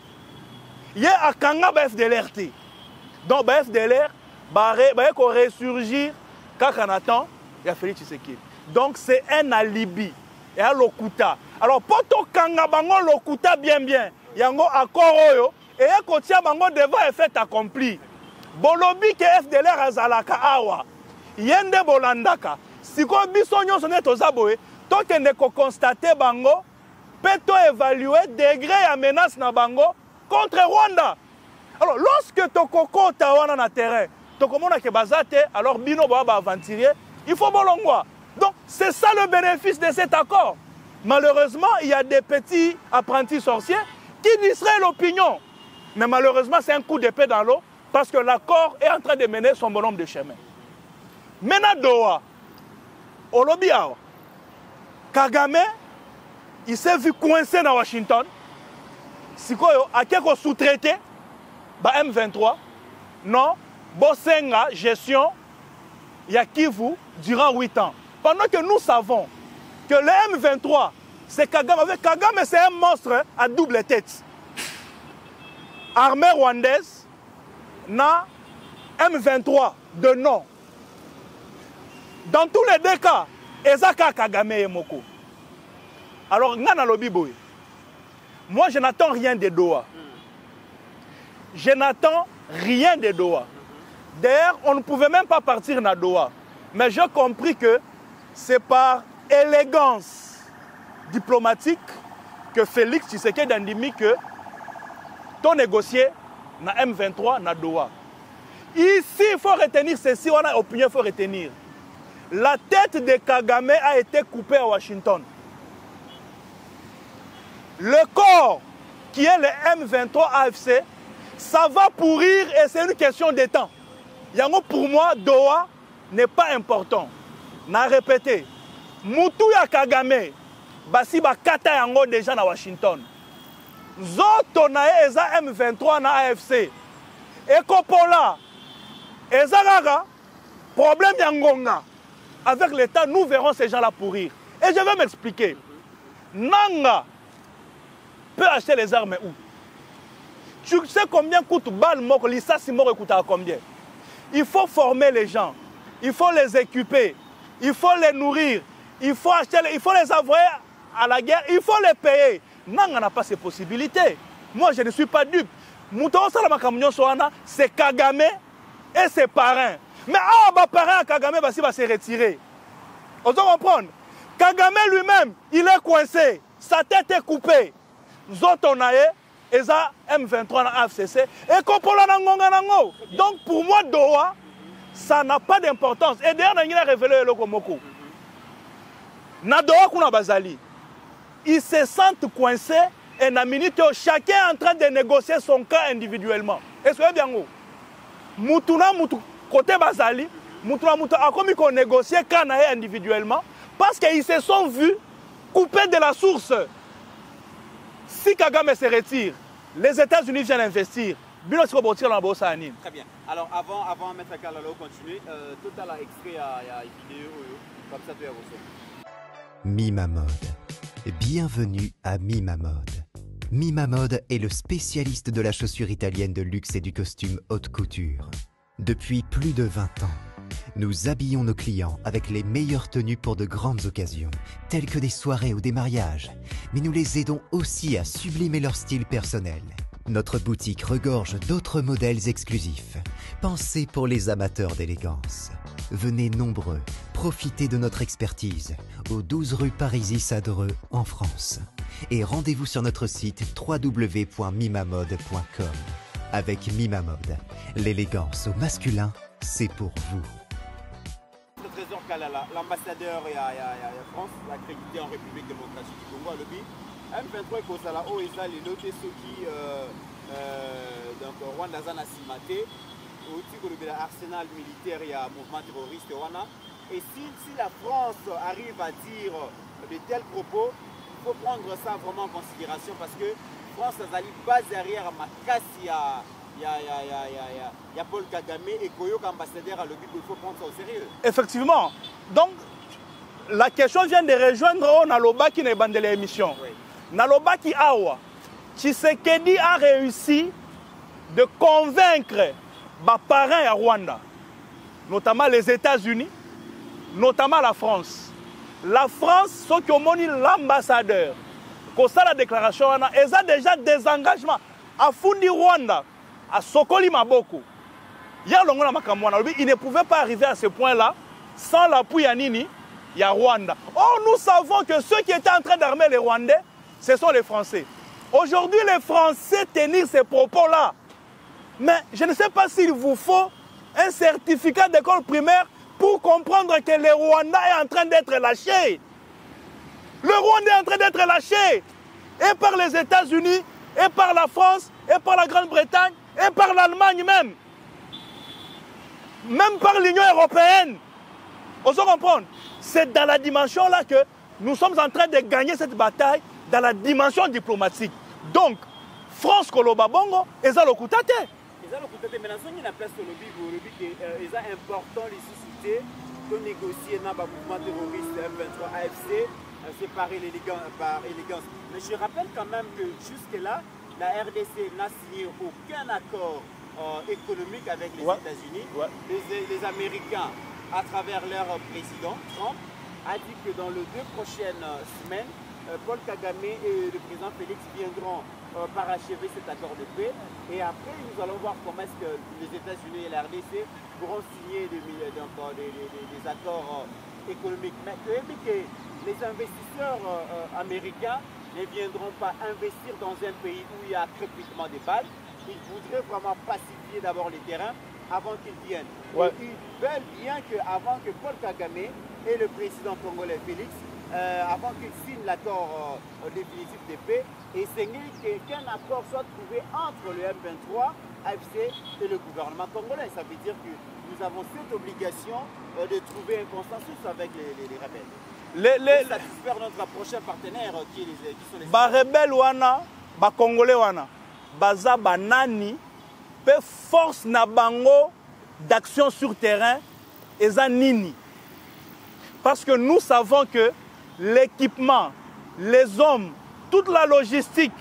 Il y a à Kanga ba FDLR. Donc ba FDLR, ba ressurgir quand on attend, il y a Félix Tshisekedi. Donc c'est un alibi. Et à Lokuta. Alors, pour tout kanga bango Lokuta bien, yango accord oyo, et à kotia bango devant un fait accompli. Bolobi ke FDLR azalaka awa, yende bolandaka, si ko biso nyon sonne tozaboe, to kende ko constate bango, peut évaluer degré ya menace na bango contre Rwanda. Alors, lorsque to koko tawana na terrain, to komona ke bazate, alors bino ba aventurier, il faut bolongwa. Donc, c'est ça le bénéfice de cet accord. Malheureusement, il y a des petits apprentis sorciers qui distraient l'opinion. Mais malheureusement, c'est un coup d'épée dans l'eau parce que l'accord est en train de mener son bonhomme de chemin. Maintenant, Doha, au lobby, Kagame, il s'est vu coincé dans Washington. Si quoi, à quelques sous-traités, M23, non, Bosenga, gestion, il y a Kivu durant 8 ans. Pendant que nous savons que le M23, c'est Kagame. Avec Kagame, c'est un monstre à double tête. Armée rwandaise, na M23 de nom. Dans tous les deux cas, Ezaka Kagame et Moko. Alors, Ngana Lobiboy, moi je n'attends rien de Doha. Je n'attends rien de Doha. D'ailleurs, on ne pouvait même pas partir na Doha. Mais j'ai compris que c'est par élégance diplomatique que Félix Tshisekedi Andimi que ton négocié na M23 na Doha. Ici, il faut retenir ceci, on a opinion, il faut retenir. La tête de Kagame a été coupée à Washington. Le corps qui est le M23 AFC, ça va pourrir et c'est une question de temps. Yango pour moi, Doha n'est pas important. Na répété, Moutou ya Kagame, basi bakata yango déjà na Washington. Zoto na eza M23 na AFC. Ekopola, eza gaga, problème yangonga. Avec l'État, nous verrons ces gens-là pourrir. Et je vais m'expliquer. Nanga peut acheter les armes où? Tu sais combien coûte balle moko, l'issassi moko coûte à combien? Il faut former les gens. Il faut les équiper, il faut les nourrir, il faut acheter, il faut les envoyer à la guerre, il faut les payer. Nanga n'a pas ces possibilités. Moi, je ne suis pas dupe. Mouton Salamakamignon Soana, c'est Kagame et ses parrains. Mais les parrains à Kagame va se retirer. On doit comprendre. Kagame lui-même, il est coincé. Sa tête est coupée. Zotonae, eza M23 na AFCC et kopola na ngonga nango. Donc pour moi Doha ça n'a pas d'importance. Et d'ailleurs na ngina révélé le komoko. Na Doha kuna bazali. Ils se sentent coincés et na minute chacun est en train de négocier son cas individuellement. Est-ce que bien go? Mutuna mutu côté bazali, mutuna mutu a commis qu'on négocier cas individuellement parce qu'ils se sont vus coupés de la source. Si Kagame se retire, les États-Unis viennent investir. Très bien. Alors avant Maître Kalalo continue, tout à l'heure extrait à vidéo comme ça tu as Mima Mode. Bienvenue à Mima Mode. Mima Mode est le spécialiste de la chaussure italienne de luxe et du costume haute couture. Depuis plus de 20 ans, nous habillons nos clients avec les meilleures tenues pour de grandes occasions, telles que des soirées ou des mariages, mais nous les aidons aussi à sublimer leur style personnel. Notre boutique regorge d'autres modèles exclusifs, pensés pour les amateurs d'élégance. Venez nombreux, profitez de notre expertise au 12 rue Parisis-Sadreux en France. Et rendez-vous sur notre site www.mimamode.com. Avec Mima Mode, l'élégance au masculin, c'est pour vous. Le Trésor Kalala, l'ambassadeur et France, accrédité en République démocratique du Congo, le BI, M23 et Kosala, OESA, les lotés, ceux qui, donc, Rwanda Zana Simate, au titre de l'arsenal militaire et un mouvement terroriste, et si la France arrive à dire de tels propos, il faut prendre ça vraiment en considération parce que France a une base arrière à Makassi, il y a Paul Kagame et Koyok ambassadeur à l'OBI, il faut prendre ça au sérieux. Effectivement. Donc, la question vient de rejoindre Naloba qui n'est pas de l'émission. Oui. Naloba qui Awa, Tshisekedi a réussi de convaincre les parents à Rwanda, notamment les États-Unis, notamment la France. La France, ceux qui ont moni l'ambassadeur, quand ça la déclaration, ils ont déjà des engagements à Fundi Rwanda, à Sokoli Maboko. Il ne pouvait pas arriver à ce point-là sans l'appui à Nini, il y a Rwanda. Or, nous savons que ceux qui étaient en train d'armer les Rwandais, ce sont les Français. Aujourd'hui, les Français tenir ces propos-là. Mais je ne sais pas s'il vous faut un certificat d'école primaire pour comprendre que le Rwanda est en train d'être lâché. Le Rwanda est en train d'être lâché. Et par les États-Unis, et par la France, et par la Grande-Bretagne, et par l'Allemagne même. Même par l'Union européenne. On se comprend. C'est dans la dimension là que nous sommes en train de gagner cette bataille dans la dimension diplomatique. Donc, France Koloba Bongo, Eza Lokutate. Eza Lokutate, mais dans ce place le lobby qui est important les susciter de négocier dans le mouvement terroriste M23 AFC, séparé par élégance. Mais je rappelle quand même que jusque-là, la RDC n'a signé aucun accord économique avec les États-Unis. Ouais. Les Américains, à travers leur président, Trump, a dit que dans les 2 prochaines semaines, Paul Kagame et le président Félix viendront parachever cet accord de paix. Et après, nous allons voir comment est-ce que les États-Unis et la RDC pourront signer des accords économiques. Mais que les investisseurs américains ne viendront pas investir dans un pays où il y a crépitement des balles. Ils voudraient vraiment pacifier d'abord les terrains avant qu'ils viennent. Ouais. Et ils veulent bien qu'avant que Paul Kagame et le président congolais Félix, avant qu'ils signent l'accord définitif de paix, et qu'un accord soit trouvé entre le M23, AFC et le gouvernement congolais. Ça veut dire que nous avons cette obligation de trouver un consensus avec les rebelles. Pour satisfaire notre prochain partenaire qui sont les rebelles wana, congolais wana, baza banani, pe force na bango d'action sur terrain eza nini. Parce que nous savons que l'équipement, les hommes, toute la logistique,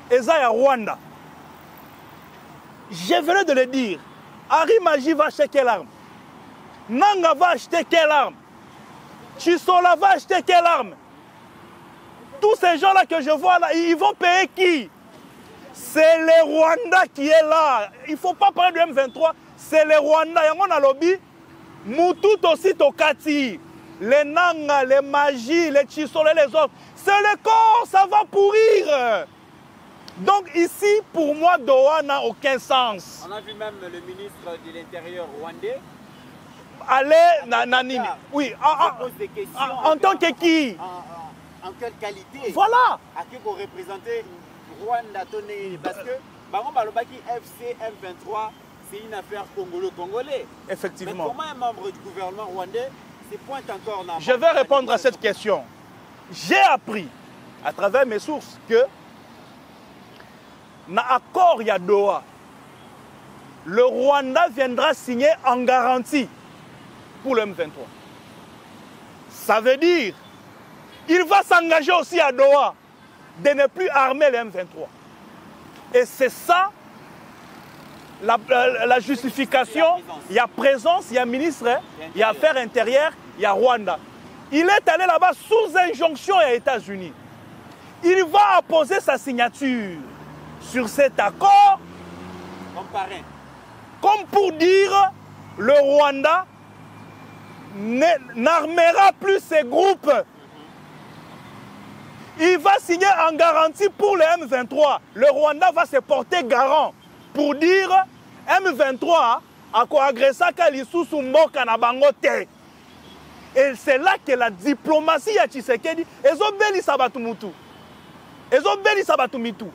eza à Rwanda. Je venais de le dire. Harry Maji va acheter quelle arme? Nanga va acheter quelle arme? Chisola va acheter quelle arme? Tous ces gens-là que je vois là, ils vont payer qui? C'est les Rwandais qui est là. Il ne faut pas parler de M23. C'est les Rwandais. Il y a un lobby. Moutout aussi Tokati. Les Nanga, les Maji, les Chisola, les autres. C'est le corps, ça va pourrir. Donc ici, pour moi, Doha n'a aucun sens. On a vu même le ministre de l'Intérieur rwandais. Allez, Nanini. Oui, pose des questions en tant que qui? En quelle qualité? Voilà. À qui pour représenter Rwanda tonné? Parce que Bango Balobaki FC M23, c'est une affaire congolo-congolais. Effectivement. Mais comment un membre du gouvernement rwandais se pointe encore dans... Je vais répondre à cette question. J'ai appris, à travers mes sources, que dans l'accord il y a Doha, le Rwanda viendra signer en garantie pour le M23. Ça veut dire il va s'engager aussi à Doha de ne plus armer le M23. Et c'est ça la justification. Il y a présence, il y a ministre, il y a affaires intérieures, il y a Rwanda. Il est allé là-bas sous injonction aux États-Unis. Il va apposer sa signature sur cet accord comme pour dire le Rwanda n'armera plus ses groupes. Il va signer en garantie pour le M23. Le Rwanda va se porter garant pour dire M23 a agressé Kalisusu Mboka na bango te. Et c'est là que la diplomatie ya Tshisekedi ezobeli sabatu mutu. Ezobeli sabatu mitu.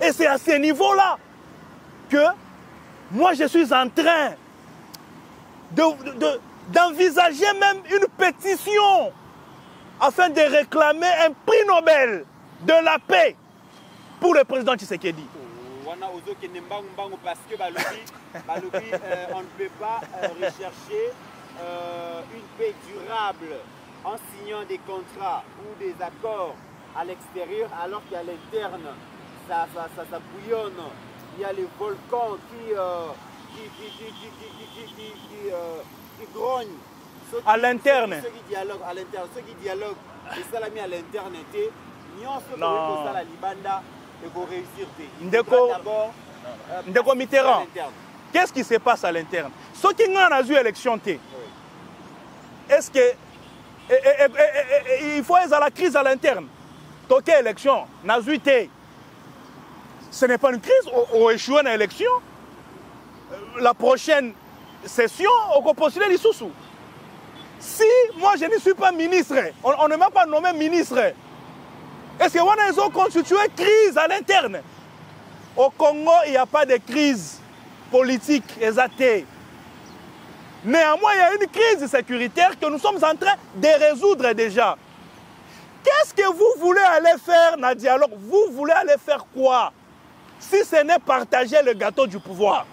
Et c'est à ce niveau-là que moi je suis en train d'envisager même une pétition afin de réclamer un prix Nobel de la paix pour le président Tshisekedi. Parce que on ne peut pas rechercher une paix durable en signant des contrats ou des accords à l'extérieur alors qu'à l'interne ça bouillonne. Il y a les volcans qui grognent. À l'interne. Ceux qui dialoguent à l'interne, ceux qui dialoguent, les salami à l'interne, non, la Libanda et pour réussir. Ndeko Mitterrand, qu'est-ce qui se passe à l'interne? Ceux qui ont eu l'élection, est-ce que il faut être à la crise à l'interne? Toquer élection, ce n'est pas une crise, on échoue à l'élection. La prochaine session, on peut postuler les sous-sous. Si moi je ne suis pas ministre, on ne m'a pas nommé ministre, est-ce qu'on a constitué crise à l'interne? Au Congo, il n'y a pas de crise politique exatée. Néanmoins, il y a une crise sécuritaire que nous sommes en train de résoudre déjà. Qu'est-ce que vous voulez aller faire dans le dialogue? Vous voulez aller faire quoi? Si ce n'est partager le gâteau du pouvoir.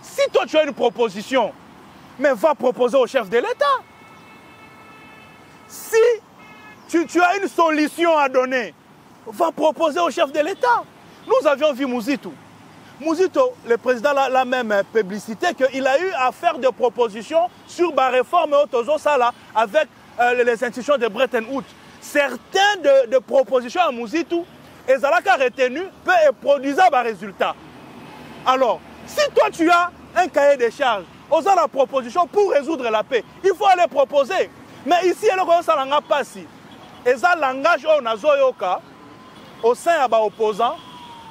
Si toi tu as une proposition, mais va proposer au chef de l'État. Si tu as une solution à donner, va proposer au chef de l'État. Nous avions vu Mouzito. Mouzito, le président l'a même publicité qu'il a eu à faire des propositions sur la réforme Otozosala avec les institutions de Bretton Woods. Certaines de propositions à Mouzito, et Zalaka retenu, peut produire des résultats. Alors, si toi tu as un cahier de charges, on a la proposition pour résoudre la paix, il faut aller proposer. Mais ici, il y a un passé. Et ça, langage au sein de l'opposant,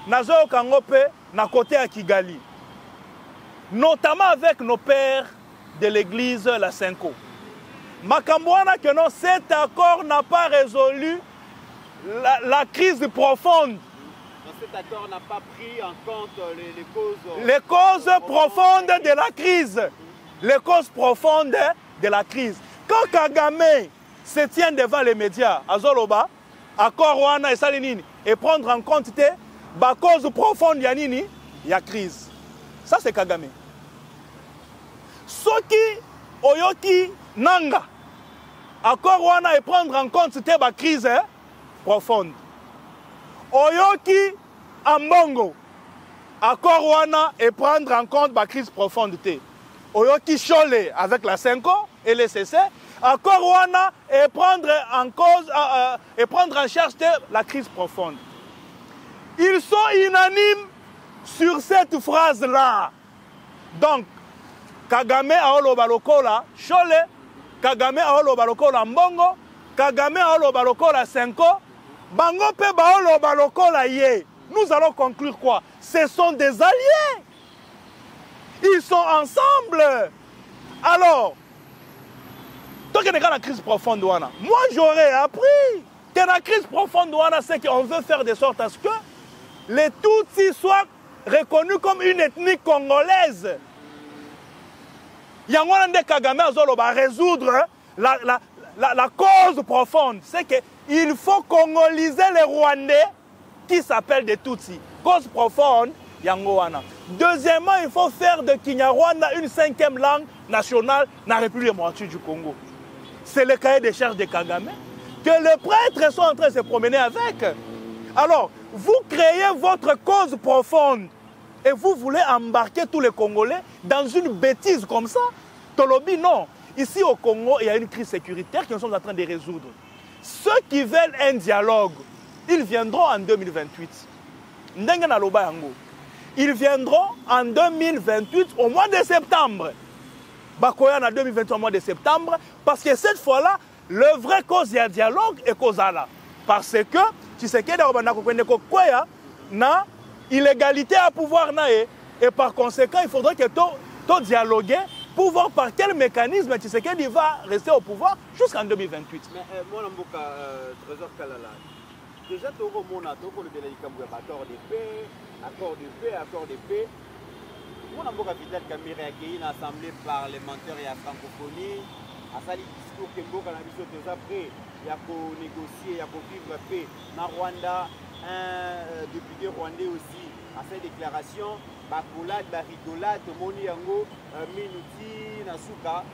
nazoyoka ngope na côté à Kigali. Notamment avec nos pères de l'église la Senko. Makambouana que non, cet accord n'a pas résolu la crise profonde. Cet accord n'a pas pris en compte les causes... Les causes profondes de la crise. Les causes profondes de la crise. Quand Kagame se tient devant les médias, à Zoloba, accord Rwanda et Salinini, et prendre en compte la cause profonde de Yanini, il y a crise. Ça, c'est Kagame. Soki, Oyoki, Nanga, accord Rwanda et prendre en compte la crise profonde. Oyoki, Ambongo, accord Rwanda et prendre en compte la crise profonde. Oyoki Chole avec la Senko et le CC, accord Rwanda et prendre en cause et prendre en charge la crise profonde. Ils sont unanimes sur cette phrase-là. Donc, Kagame a oloba lokola Chole, Kagame a oloba lokola Mbongo, Kagame a oloba lokola Senko, Bango pe ba oloba lokola ye. nous allons conclure quoi? Ce sont des alliés. Ils sont ensemble. Alors, tant qu'il y a une crise profonde, moi j'aurais appris que la crise profonde, c'est qu'on veut faire de sorte à ce que les Tutsis soient reconnus comme une ethnie congolaise. Il y a un Kagame à résoudre la cause profonde. C'est qu'il faut congoliser les Rwandais qui s'appellent des Tutsis. Cause profonde, Yangoana. Deuxièmement, il faut faire de Kinyarwanda une 5e langue nationale dans la République démocratique du Congo. C'est le cahier des charges de Kagame que les prêtres sont en train de se promener avec. Alors, vous créez votre cause profonde et vous voulez embarquer tous les Congolais dans une bêtise comme ça. Tolobi, non. Ici au Congo, il y a une crise sécuritaire que nous sommes en train de résoudre. Ceux qui veulent un dialogue, ils viendront en 2028. Ils viendront en 2028 au mois de septembre. Bakoyan en 2028 au mois de septembre, parce que cette fois-là, le vrai cause du dialogue est cause là. Parce que, tu sais qu'il y a une illégalité à pouvoir, et par conséquent, il faudrait que tu dialogues pour voir par quel mécanisme tu sais qu'il va rester au pouvoir jusqu'en 2028. Mais moi, Trésor Kalala, déjà, tu as accord de paix. Moi, je suis Vital Kamerhe a accueilli une assemblée parlementaire et à francophonie. À sali discours que Mboka na biso déjà prêt, il y a qu'à négocier, il y a qu'à vivre paix. Na Rwanda, un député rwandais aussi a fait déclaration. Bakolade, barigolade, tomoni yango, minuti, nasuka.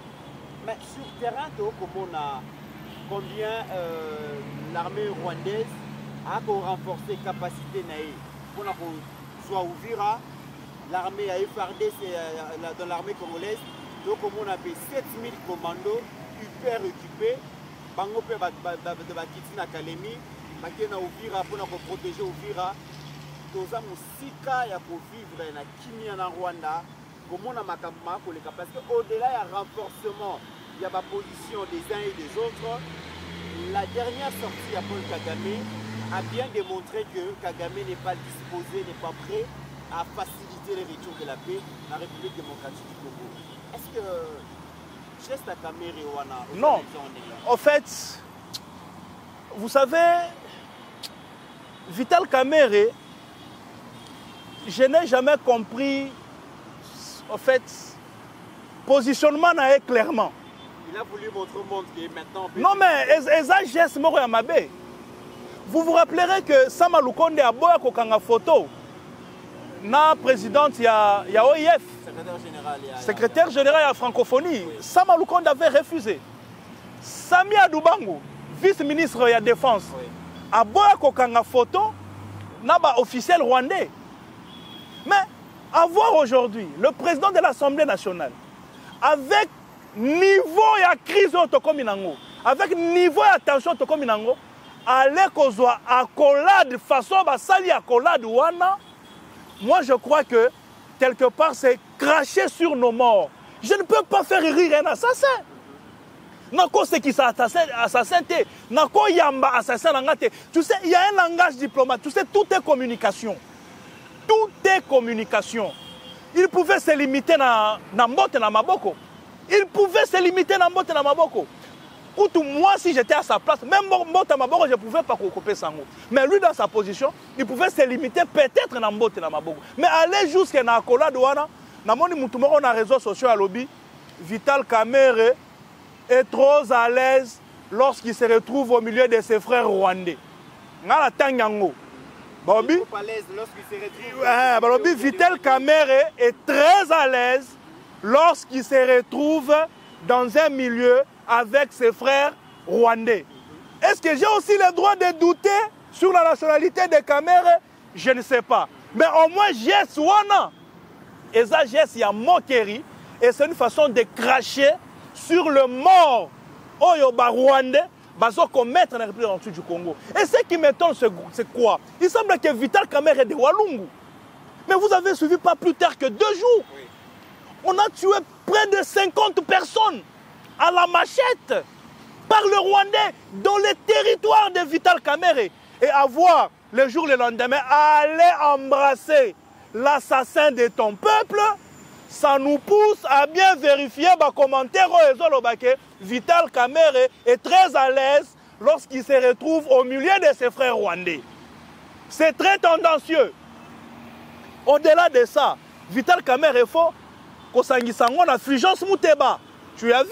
Mais sur le terrain, tu as combien l'armée rwandaise a renforcé les capacités pour soit ouvrir l'armée à FRD, dans l'armée congolaise. Donc on a fait 7000 commandos hyper équipés. Bango pe bakiti na Kalemi, bakena Uvira pour protéger Uvira. Toza musika ya vivre na kimia na Rwanda. Comment on a makamma koleka parce que au-delà il y a renforcement, il y a la position des uns et des autres. La dernière sortie à Paul Kagame a bien démontré que Kagame n'est pas disposé, n'est pas prêt à faciliter le retour de la paix dans la République démocratique du Congo. Est-ce que Chesta Kamerhe Wana? Non. En fait, vous savez, Vital Kamerhe, je n'ai jamais compris, en fait, positionnement n'est clairement. Il a voulu montrer au monde que maintenant... Non mais, Eza geste moro ya mabe. Vous vous rappellerez que Sama Lukonde a boya kokanga photo. Na présidente, il y a OIF. Secrétaire général à la francophonie. Oui. Sama Lukonde avait refusé. Sami Adoubango, vice-ministre de la Défense, oui. A boya kokanga photo, naba officiel rwandais. Mais avoir aujourd'hui le président de l'Assemblée nationale, avec niveau de crise autocominango, avec niveau de tension autocominango, aller kozwa accolade façon basali accolade wana. Moi, je crois que, quelque part, c'est cracher sur nos morts. Je ne peux pas faire rire un assassin. Nako c'est qui assassin. Nako yamba assassin. Tu sais, il y a un langage diplomate. Tu sais, tout est communication. Tout est communication. Il pouvait se limiter à Mbote na Maboko. Il pouvait se limiter à Mbote na Maboko. Moi, si j'étais à sa place, même Mbote na Maboko, je ne pouvais pas couper Sango. Mais lui, dans sa position, il pouvait se limiter peut-être à Mbote na Maboko. Mais aller jusqu'à Nakola Douana, Namoni Moutoumoro na réseaux sociaux à lobby, Vital Kamerhe est trop à l'aise lorsqu'il se retrouve au milieu de ses frères rwandais. Ngala Tangango. Bobby, Vital Kamerhe est très à l'aise lorsqu'il se retrouve dans un milieu avec ses frères rwandais. Est-ce que j'ai aussi le droit de douter sur la nationalité de Kamerhe? Je ne sais pas. Mais au moins, j'ai Swana. Et ça, j'ai a moquerie. Et c'est une façon de cracher sur le mort Oyoba rwandais baso commettre dans la République du Congo. Et ce qui m'étonne, c'est quoi? Il semble que Vital Kamerhe est de Walungu. Mais vous avez suivi pas plus tard que 2 jours. Oui. On a tué près de 50 personnes à la machette par le Rwandais dans les territoires de Vital Kamerhe. Et avoir le jour, le lendemain, aller embrasser l'assassin de ton peuple, ça nous pousse à bien vérifier les commentaires. Vital Kamerhe est très à l'aise lorsqu'il se retrouve au milieu de ses frères rwandais. C'est très tendancieux. Au-delà de ça, Vital Kamerhe faut qu'on la Fulgence Mouteba. Tu as vu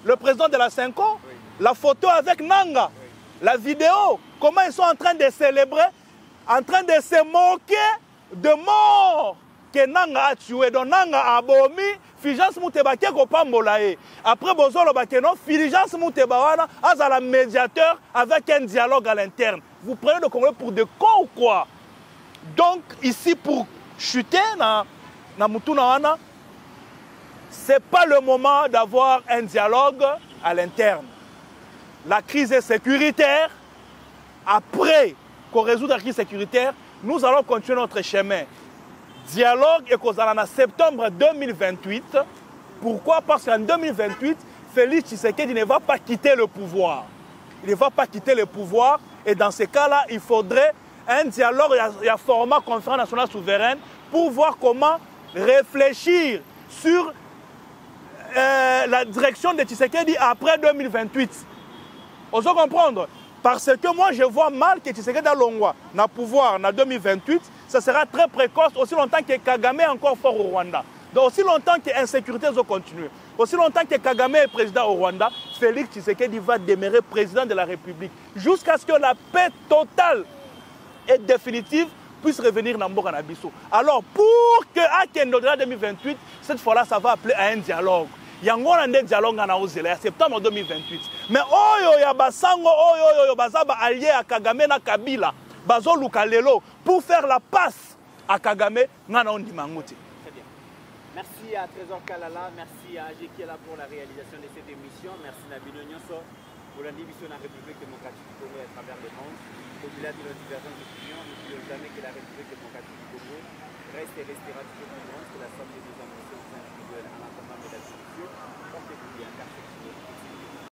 le président de la Cinco, la photo avec Nanga, la vidéo, comment ils sont en train de célébrer, en train de se moquer de mort que Nanga a tué. Donc Nanga a abomi, Fulgence Mouteba qui est pambolaé. Après Bozolo Bakeno, Fulgence Mouteba a la médiateur avec un dialogue à l'interne. Vous prenez le Congo pour des cons ou quoi? Donc ici pour chuter na Mutuna wana, c'est pas le moment d'avoir un dialogue à l'interne. La crise est sécuritaire. Après qu'on résout la crise sécuritaire, nous allons continuer notre chemin. Dialogue et qu'on en septembre 2028. Pourquoi? Parce qu'en 2028, Félix Tshisekedi ne va pas quitter le pouvoir. Il ne va pas quitter le pouvoir. Et dans ces cas-là, il faudrait un dialogue et un format conférence nationale souveraine pour voir comment réfléchir sur la direction de Tshisekedi après 2028. On doit comprendre. Parce que moi, je vois mal que Tshisekedi Longwa n'a pouvoir en 2028. Ça sera très précoce, aussi longtemps que Kagame est encore fort au Rwanda. Donc, aussi longtemps que l'insécurité va continuer. Aussi longtemps que Kagame est président au Rwanda, Félix Tshisekedi va demeurer président de la République. Jusqu'à ce que la paix totale et définitive puisse revenir dans Mboka Nabiso. Alors, pour que Akendo de 2028, cette fois-là, ça va appeler à un dialogue. Il y a un dialogue en septembre 2028. Mais oyo ya basango oyo bazaba allié à Kagame na Kabila, bazo lukalelo pour faire la passe à Kagame ngana on dimangoti. Très bien. Merci à Trésor Kalala, merci à Agé qui est là pour la réalisation de cette émission. Merci Nabino Nyonso pour la division de la République démocratique du Congo à travers le monde. Au-delà de nos divergences d'opinion, nous ne voulons jamais que la République démocratique du Congo reste et restera toujours plus grande que la somme des ambitions individuelles en attendant de la solution. Portez-vous bien, car c'est